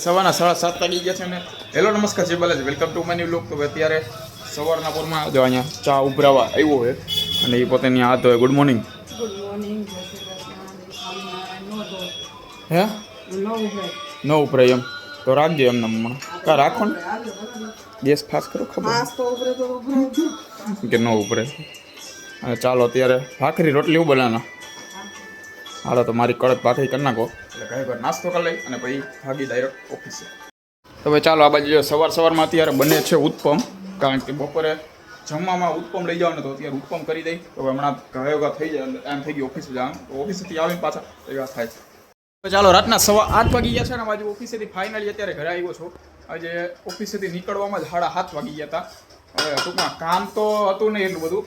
સવારના 7:30 વાગી ગયા છે ને. હેલો નમસ્કાર જય Balaji, welcome to my new vlog. તો અત્યારે સવારના પોરમાં જો અહીંયા ચા ઉભરાવા આવ્યો છે અને એ પોતે ત્યાં હાથ હોય. Good morning. Good morning. હે ન ઉપરાય એમ તો રાખજો એમને હમણાં કા રાખો ને ગેસ ફાસ કરો ખબર કે ન ઉપરે. અને ચાલો અત્યારે ભાખરી રોટલી બનાવવાના. હાલો તો મારી કડક ભાખરી કરી નાખો એટલે કઈ વાર નાસ્તો કરી લઈ અને પછી ભાગી ડાયરેક્ટ ઓફિસે. તો ભાઈ ચાલો આ બાજુ સવારમાં અત્યારે બને છે ઉત્પમ, કારણ કે બપોરે જમવામાં ઉત્પમ લઈ જવાનું તો અત્યારે ઉત્પમ કરી દઈ. તો હમણાં ઘરે થઈ જાય એમ થઈ ગયું ઓફિસે જવાનું, તો ઓફિસેથી આવીને પાછા એવા થાય. તો ચાલો રાતના 8:15 વાગી ગયા છે ને બાજુ ઓફિસેથી ફાઇનલી અત્યારે ઘરે આવ્યો છું. આજે ઓફિસેથી નીકળવામાં જ 7:30 વાગી ગયા હતા. હવે ટૂંકમાં કામ તો હતું નહીં એટલું બધું,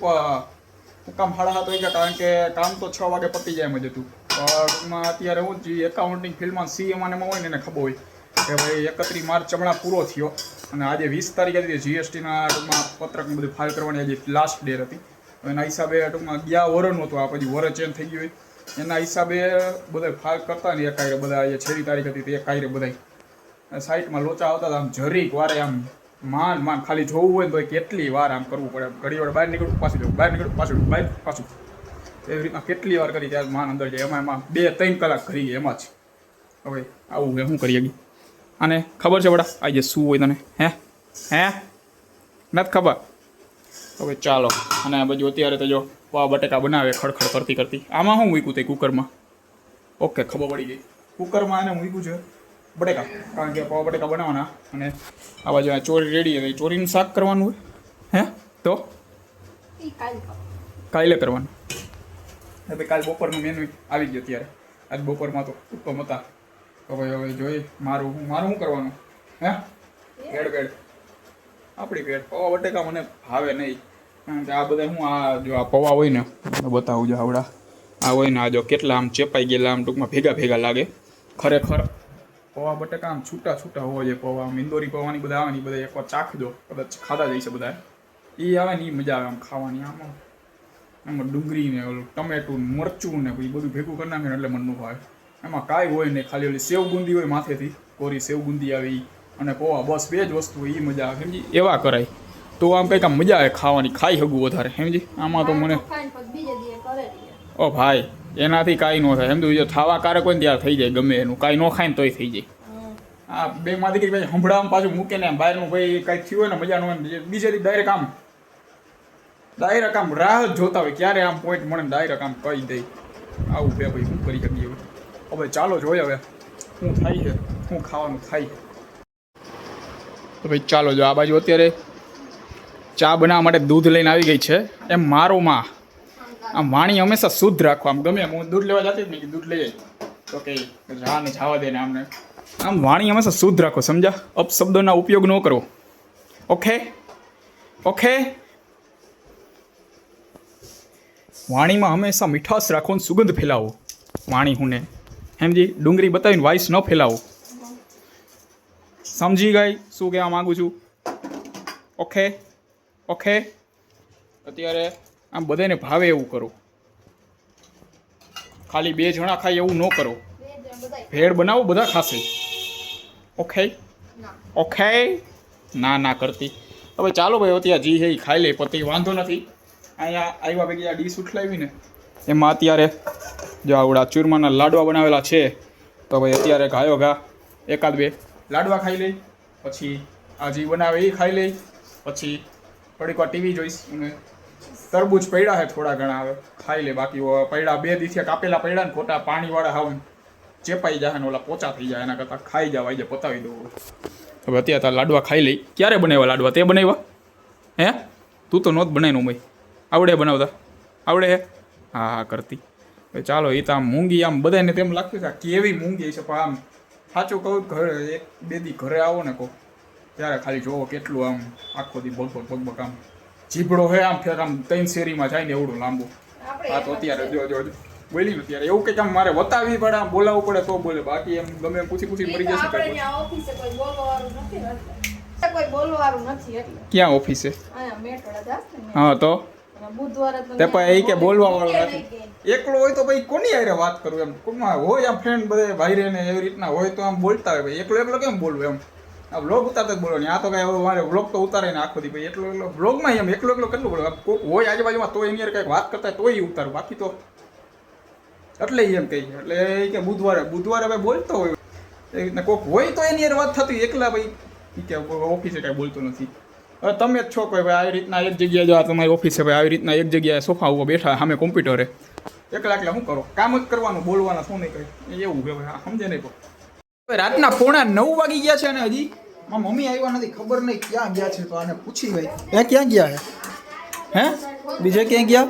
કામ 7:30 વાગ્યા કારણ કે કામ તો 6 વાગે પતી જાય એમ જ હતું. ટૂંકમાં અત્યારે હું જે એકાઉન્ટિંગ ફિલ્ડમાં સીએમાં હોય ને એને ખબર હોય કે ભાઈ 31 માર્ચ હમણાં પૂરો થયો અને આજે 20 તારીખે હતી જીએસટીના ટૂંકમાં પત્રકને બધું ફાઇલ કરવાની આજે લાસ્ટ ડેટ હતી. એના હિસાબે ટૂંકમાં ગયા વરનું હતું, આ પછી વર ચેન્જ થઈ ગયું હોય એના હિસાબે બધા ફાઇલ કરતા ને એકાયરે બધા એ 6 તારીખ હતી તે એકાયરે બધા સાઈટમાં લોચા આવતા હતા. આમ જરીક વારે આમ માંડ ખાલી જોવું હોય ને તો કેટલી વાર આમ કરવું પડે. ઘડી વાર બહાર નીકળવું પાછું જવું, બહાર નીકળવું પાછું, બહાર પાછું, એવી રીતના કેટલી વાર કરી ત્યારે માન અંદર જાય. એમાં 2-3 કલાક કરી ગયા એમાં જ. હવે આવું હવે શું કરીએ ગઈ આને ખબર છે બડા આજે શું હોય તને? હે નથી ખબર? હવે ચાલો. અને આ બાજુ અત્યારે તો જો પાવ બટેકા બનાવે ખડખડ કરતી. આમાં શું મૂક્યું તે કુકરમાં? ઓકે ખબર પડી ગઈ. કુકરમાં એને મૂક્યું છે બટેકા, કારણ કે પાવ બટેકા બનાવવાના. અને આ બાજુ ચોરી રેડી હતી, ચોરીનું શાક કરવાનું હોય. હે તો કાલે કરવાનું. હવે કાલે બપોરનું મેનુ આવી ગયું. અત્યારે આજ બપોરમાં તો ઉત્પમ હતા. તો ભાઈ હવે જોઈએ મારું શું કરવાનું. હે પેડ આપણી પેડ પૌવા બટેકા મને ભાવે નહીં, કારણ કે આ બધા હું આ જો આ પૌવા હોય ને બતાવું જો આવડા આ હોય ને આ જો કેટલા આમ ચેપાઈ ગયેલા આમ ટૂંકમાં ભેગા લાગે. ખરેખર પૌવા બટેકા આમ છૂટા હોવા જોઈએ. પૌવા આમ ઇન્દોરી પૌવાની બધા આવે ને એ બધા એકવાર ચાખી દો, કદાચ ખાધા જઈશે બધા. એ આવે ને એ મજા આવે આમ ખાવાની. એમાં ડુંગળી ને ઓલું ટમેટું ને મરચું ને પછી બધું ભેગું કરી નાખે ને એટલે મને ન ભાવે. એમાં કાંઈ હોય ને ખાલી ઓલી સેવ ગુંદી હોય માથેથી, કોરી સેવ ગુંદી આવી અને પૌવા, બસ 2 જ વસ્તુ હોય. એ મજા આવે સમજી, એવા કરાય તો આમ કંઈક આમ મજા આવે ખાવાની, ખાઈ શકું વધારે સમજી. આમાં તો મને ઓ ભાઈ એનાથી કાંઈ ન થાય સમજુ. જો થાવા કારક હોય ને ત્યારે થઈ જાય ગમે એનું, કાંઈ ન ખાય ને તોય થઈ જાય. આ 2 માંથી કંઈક ભાઈ હંભળામાં પાછું મૂકે ને બહારનું ભાઈ કાંઈક થયું હોય ને મજા ન હોય ને બીજેથી ડાયરેક્ટ આમ રાહ જોતા હોય ક્યારે આમ પોઈન્ટ મળે ડાયરેક્ટ આમ કહી દઈ. આવું બે ભાઈ શું કરી શકીએ હવે. ચાલો જોઈએ હવે શું થાય છે, શું ખાવાનું થાય છે. તો ભાઈ ચાલો જો આ બાજુ અત્યારે ચા બનાવવા માટે દૂધ લઈને આવી ગઈ છે. એમ મારો માં આમ વાણી હંમેશા શુદ્ધ રાખવા. આમ ગમે હું દૂધ લેવા જતી જ નહીં, દૂધ લઈ જાય તો કે રાને જવા દે ને આમને આમ વાણી હંમેશા શુદ્ધ રાખો, સમજા? અપશબ્દોના ઉપયોગ ન કરો. ઓકે વાણીમાં હંમેશા મીઠાશ રાખો ને સુગંધ ફેલાવો. વાણી હું ને સમજી, ડુંગળી બતાવીને વાઇસ ન ફેલાવો. સમજી ગઈ શું કહેવા માગું છું? ઓકે અત્યારે આમ બધાને ભાવે એવું કરો, ખાલી 2 જણા ખાય એવું ન કરો. ભેળ બનાવો બધા ખાશે. ઓકે ના કરતી. હવે ચાલો ભાઈ અત્યારે જી હે ખાઈ લે પતિ, વાંધો નથી. અહીંયા આવ્યા ભેગી આ ડીશ ઉઠલાવી ને એમાં અત્યારે જો આવડા ચૂરમાના લાડવા બનાવેલા છે. તો ભાઈ અત્યારે ઘા 1-2 લાડવા ખાઈ લઈ, પછી આ જે બનાવે એ ખાઈ લઈ, પછી થોડીક વાર ટીવી જોઈશ. અને તરબૂચ પડ્યા છે થોડા ઘણા, હવે ખાઈ લે. બાકી પડ્યા 2 દિવસે કાપેલા પડ્યા ને ખોટા પાણીવાળા આવે ને ચેપાઈ જાય ને ઓલા પોચા થઈ જાય, એના કરતાં ખાઈ જાવ આજે પતાવી દઉં. હવે અત્યારે લાડવા ખાઈ લઈ. ક્યારે બનાવ્યા લાડવા? તે બનાવ્યા? હે તું તો નહોત બનાવીનું ભાઈ. આવડે બનાવતા? આવડે હે? હા કરતી. ચાલો એ તો આમ મૂંગી આમ બધાને તેમ લાગતું છે કેવી મૂંગી છે, પણ આમ સાચું કહું ઘરે 1-2 દી ઘરે આવો ને કહો ત્યારે ખાલી જોવો કેટલું આમ આખો દી બગ આમ જીભડો હે આમ ફેર આમ 3 શેરીમાં જાય ને એવડું લાંબુ. હા તો અત્યારે જો બોલી ને ત્યારે એવું કંઈક આમ મારે વતાવવી પડે, આમ બોલાવવું પડે તો બોલે, બાકી એમ ગમે એમ પૂછી મરી જશે. ક્યાં ઓફિસે? હા તો તે પછી એ કે બોલવા વાળો નથી. એકલો હોય તો પછી કોની હારે વાત કરું એમ. કોમાં હોય આમ ફ્રેન્ડ બધે ભાઈ રે ને એવી રીતના હોય તો આમ બોલતા હોય ભાઈ. એકલો એકલો કેમ બોલવું એમ. આ વ્લોગ ઉતારતા જ બોલવાની. આ તો કાંઈ મારે વ્લોગ તો ઉતારે ને આખો દી ભાઈ. એકલો વ્લોગમાં એમ એકલો કેટલું બોલવું. કોઈક હોય આજુબાજુમાં તો એની હારે કંઈક વાત કરતા હોય તોય ઉતારું. બાકી તો એટલે એમ કહી એટલે એ કે બુધવારે ભાઈ બોલતો હોય એ રીતના કોઈક હોય તો એની હારે વાત થતી. એકલા ભાઈ કે ઓફિસે કાંઈ બોલતો નથી. હવે તમે જ છો કોઈ ભાઈ આવી રીતના એક જગ્યાએ જો તમારી ઓફિસે ભાઈ આવી રીતના એક જગ્યાએ સોફા ઉપર બેઠા સામે કોમ્પ્યુટરે એકલા શું કરો? કામ જ કરવાનું, બોલવાના શું નહીં કહે એવું કે ભાઈ સમજે નહીં. રાતના 9:30 વાગી ગયા છે ને હજી મારા મમ્મી આવ્યા નથી. ખબર નહીં ક્યાં ગયા છે તો આને પૂછી ભાઈ એ ક્યાં ગયા છે? હે બીજે ક્યાં ગયા?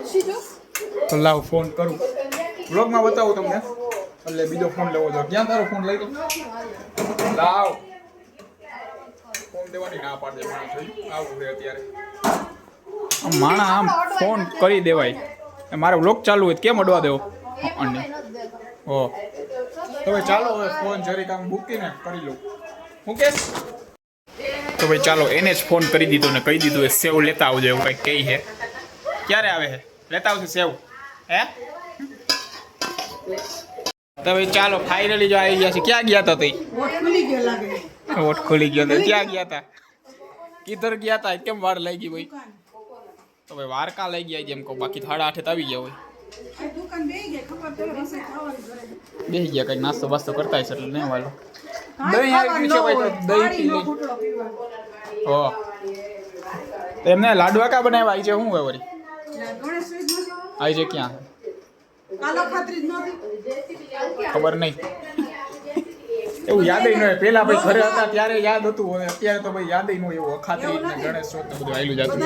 તો લાવ ફોન કરું, વ્લોગમાં બતાવું તમને. એટલે બીજો ફોન લેવો જોઈએ. ક્યાં તારો ફોન લઈ લો? લાવ ફોન દેવાની ના પાડે માણસ. આવું છે અત્યારે માણા આમ ફોન કરી દેવાય. મારે વ્લોગ ચાલુ હોય કેમ અડવા દેવો? અને હો તો ભાઈ ચાલો હવે ફોન જરીક આમ મૂકીને કરી લઉં. મુકેશ તો ભાઈ ચાલો એને જ ફોન કરી દીધો ને કહી દીધું એ સેવ લેતા આવજો એવું કંઈક કહી છે. ક્યારે આવે છે? લેતા આવશે સેવ હે? તો ભાઈ ચાલો ફાઇનલી જો આવી ગયા છે. ક્યાં ગયા હતા તઈ? ઓટ ખુલી ગયો તો ક્યાં ગયા હતા? કિધર ગયા હતા? કેમ વાર લઈ ગઈ ભાઈ? તો ભાઈ વાર કાં લઈ ગયા જેમ કહું. બાકી 8:30 તો આવી ગયા હોય. બેસી ગયા કંઈક નાસ્તો બાસ્તો કરતા હશે એટલે નહીં વાલો. દહીં આવી ગયું છે ભાઈ તો દહીં પી લઈ. હો એમને લાડવા કા બનાવ્યા? આવી છે શું હોય વળી? આવી છે ક્યાં? ખબર નહીં એવું યાદ ન હોય. પેલા ભાઈ ઘરે હતા ત્યારે યાદ હતું. અત્યારે તો ભાઈ યાદ ન હોય એવું. અખાત્રી ને ગણેશ ચોથ ને બધું આવેલું જતું.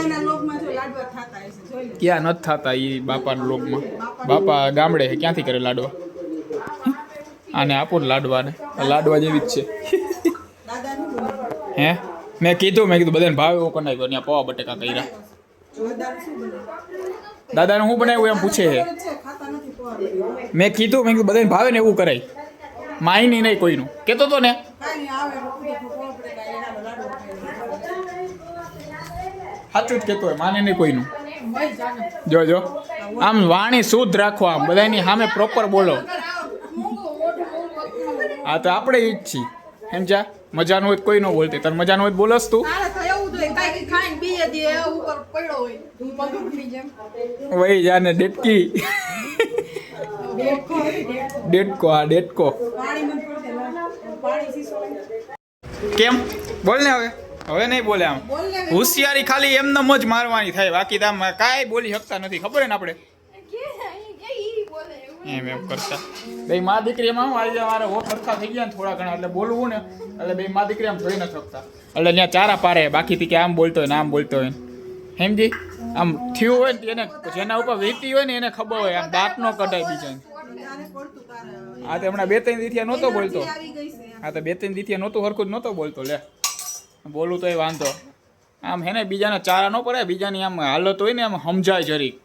ક્યાં નથી થતા એ બાપાના લોગમાં. બાપા ગામડે ક્યાંથી કરે લાડવા? આને આપો ને લાડવાને. લાડવા જેવી જ છે. હે મેં કીધું બધાને ભાવે એવું બનાવ્યો. ત્યાં પૌવા બટેકા કર્યા. દાદાને શું બનાવ્યું એમ પૂછે છે. મેં કીધું બધાને ભાવે ને એવું કરાય. માયની નહીં કોઈનું કેતો તો ને. સાચું જ કેતો હોય. માને નહીં કોઈનું. જો આમ વાણી શુદ્ધ રાખો. આમ બધાની સામે પ્રોપર બોલો. હા તો આપણે ઈ જ છીએ સમજા. મજાનું હોય કોઈ ન બોલતી. તાર મજાનું હોય બોલસ તું. વહી જાને ડેટકી. ડેટકો. હા ડેટકો. કેમ બોલ ને હવે નહીં બોલે. આમ હોશિયારી ખાલી એમને જ મારવાની થાય. બાકી તો આમ કાંઈ બોલી શકતા નથી. ખબર ને આપણે એમ કરતા બે મા દીકરી એમાં હું આવી મારે હોઠ સરખા થઈ ગયા ને થોડા ઘણા એટલે બોલવું ને એટલે બે મા દીકરી આમ જોઈ ન શકતા. એટલે ત્યાં ચારા પારે. બાકી કે આમ બોલતો હોય ને આમ બોલતો હોય સમજી. આમ થયું હોય ને એને જેના ઉપર વીતી હોય ને એને ખબર હોય. આમ દાંત નો કઢાય બીજાને. હા તો હમણાં 2-3 દીથિયા નહોતો બોલતો. હા તો 2-3 દીથિયા નહોતું હરખું જ નહોતો બોલતો. લે બોલું તો એ વાંધો. આમ હે ને બીજાના ચારા ન પડે. બીજાની આમ હાલત હોય ને આમ સમજાય જરીક.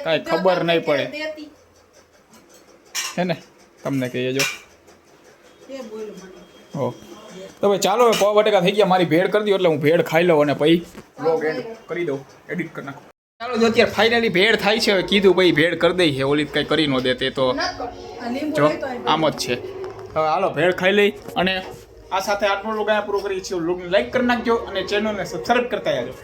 કાંઈ ખબર નહીં પડે હે ને તમને કહીએ જો. હો તો ભાઈ ચાલો પૌવા બટેકા થઈ ગયા. મારી ભેળ કરી દો એટલે હું ભેળ ખાઈ લઉં અને પછી બ્લોગ એડ કરી દઉં. એડિટ કરી નાખું. ચાલો જો અત્યારે ફાઇનલી ભેળ થાય છે. હવે કીધું ભાઈ ભેળ કરી દઈ છે. ઓલી કંઈ કરી ન દે તે તો જો આમ જ છે. હવે હાલો ભેળ ખાઈ લઈ અને આ સાથે આટલું લોગ અહીંયા પૂરું કરીએ છીએ. લોગને લાઈક કરી નાખજો અને ચેનલને સબસ્ક્રાઈબ કરતા આવજો.